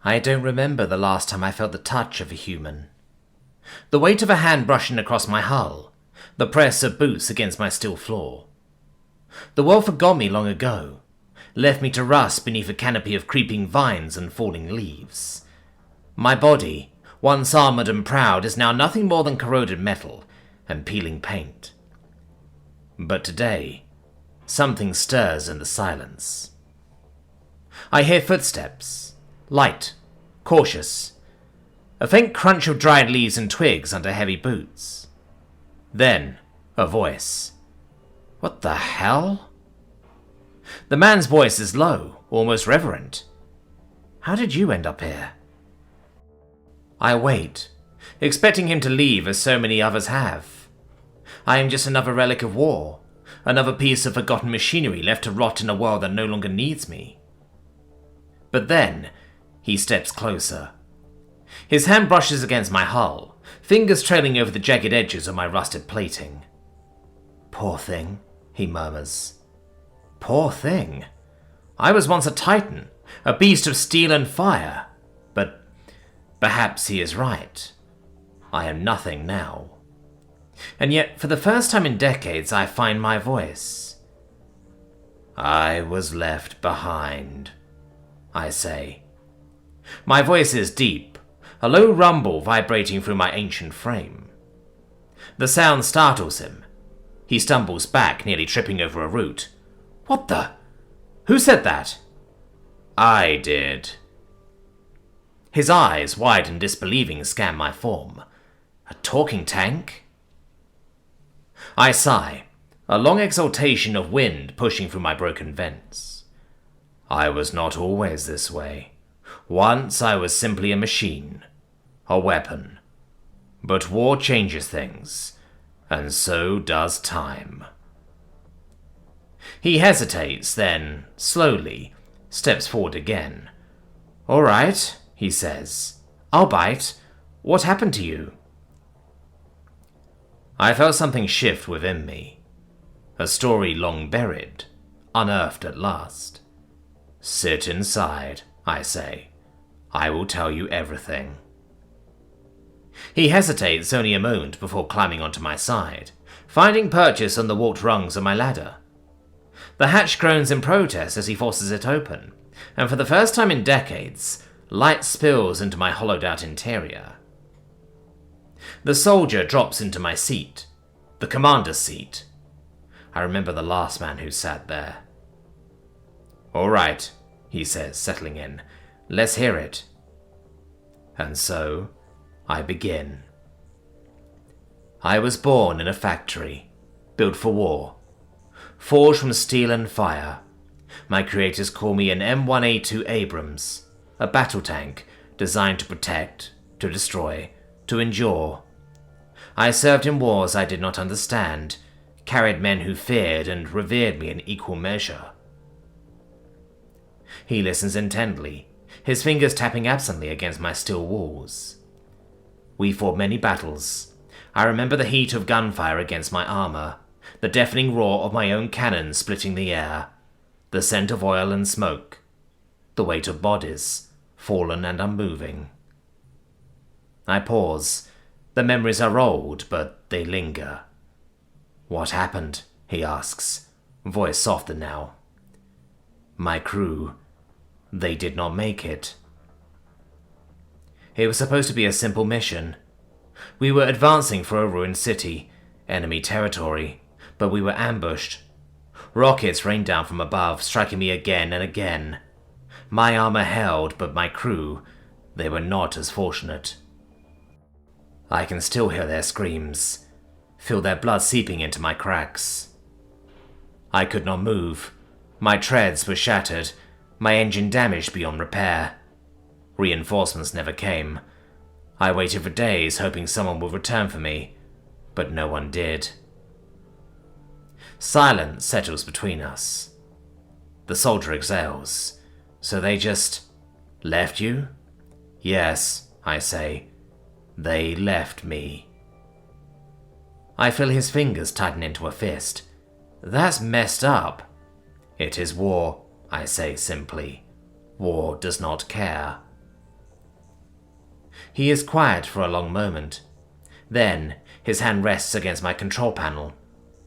I don't remember the last time I felt the touch of a human. The weight of a hand brushing across my hull, the press of boots against my steel floor. The world forgot me long ago, left me to rust beneath a canopy of creeping vines and falling leaves. My body, once armored and proud, is now nothing more than corroded metal and peeling paint. But today, something stirs in the silence. I hear footsteps, light, cautious, a faint crunch of dried leaves and twigs under heavy boots. Then, a voice. What the hell? The man's voice is low, almost reverent. How did you end up here? I wait, expecting him to leave as so many others have. I am just another relic of war, another piece of forgotten machinery left to rot in a world that no longer needs me. But then, he steps closer. His hand brushes against my hull, fingers trailing over the jagged edges of my rusted plating. Poor thing, he murmurs. Poor thing. I was once a titan, a beast of steel and fire, but perhaps he is right. I am nothing now. And yet, for the first time in decades, I find my voice. I was left behind, I say. My voice is deep, a low rumble vibrating through my ancient frame. The sound startles him. He stumbles back, nearly tripping over a root. What the? Who said that? I did. His eyes, wide and disbelieving, scan my form. A talking tank? I sigh, a long exhaltation of wind pushing through my broken vents. I was not always this way. Once I was simply a machine, a weapon. But war changes things, and so does time. He hesitates, then, slowly, steps forward again. All right, he says. I'll bite. What happened to you? I felt something shift within me. A story long buried, unearthed at last. Sit inside, I say. I will tell you everything. He hesitates only a moment before climbing onto my side, finding purchase on the warped rungs of my ladder. The hatch groans in protest as he forces it open, and for the first time in decades, light spills into my hollowed-out interior. The soldier drops into my seat, the commander's seat. I remember the last man who sat there. All right, he says, settling in. Let's hear it. And so, I begin. I was born in a factory, built for war, forged from steel and fire. My creators call me an M1A2 Abrams, a battle tank designed to protect, to destroy, to endure. I served in wars I did not understand, carried men who feared and revered me in equal measure. He listens intently, his fingers tapping absently against my steel walls. We fought many battles. I remember the heat of gunfire against my armor, the deafening roar of my own cannon splitting the air, the scent of oil and smoke, the weight of bodies, fallen and unmoving. I pause. The memories are old, but they linger. What happened? He asks, voice softer now. My crew, they did not make it. It was supposed to be a simple mission. We were advancing for a ruined city, enemy territory, but we were ambushed. Rockets rained down from above, striking me again and again. My armor held, but my crew, they were not as fortunate. I can still hear their screams, feel their blood seeping into my cracks. I could not move. My treads were shattered, my engine damaged beyond repair. Reinforcements never came. I waited for days hoping someone would return for me, but no one did. Silence settles between us. The soldier exhales. So they just left you? Yes, I say. They left me. I feel his fingers tighten into a fist. That's messed up. It is war, I say simply. War does not care. He is quiet for a long moment. Then, his hand rests against my control panel,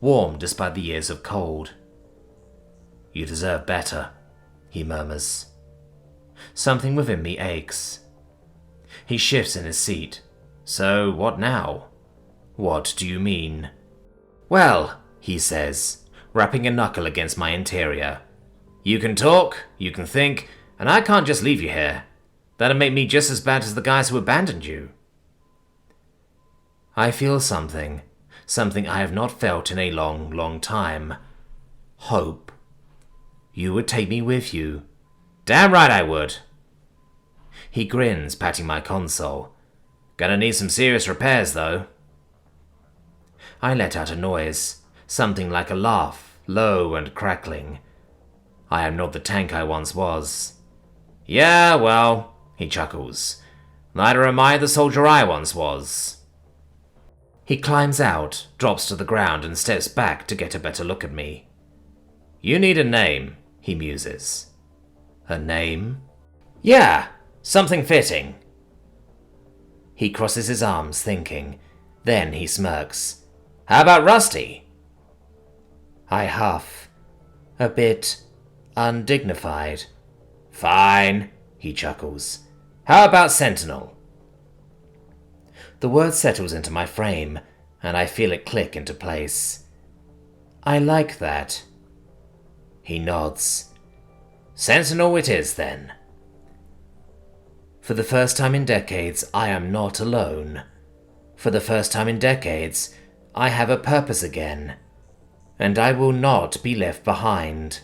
warm despite the years of cold. "You deserve better," he murmurs. Something within me aches. He shifts in his seat. "So, what now?" "What do you mean?" "Well," he says, rapping a knuckle against my interior. "You can talk, you can think, and I can't just leave you here. That'd make me just as bad as the guys who abandoned you." I feel something I have not felt in a long, long time. Hope. "You would take me with you." "Damn right I would." He grins, patting my console. "Gonna need some serious repairs, though." I let out a noise, something like a laugh, low and crackling. I am not the tank I once was. "Yeah, well," he chuckles. "Neither am I the soldier I once was." He climbs out, drops to the ground, and steps back to get a better look at me. "You need a name," he muses. "A name?" "Yeah, something fitting." He crosses his arms, thinking. Then he smirks. "How about Rusty?" I huff, a bit undignified. "Fine," he chuckles. "How about Sentinel?" The word settles into my frame, and I feel it click into place. "I like that." He nods. "Sentinel it is, then." For the first time in decades, I am not alone. For the first time in decades, I have a purpose again, and I will not be left behind.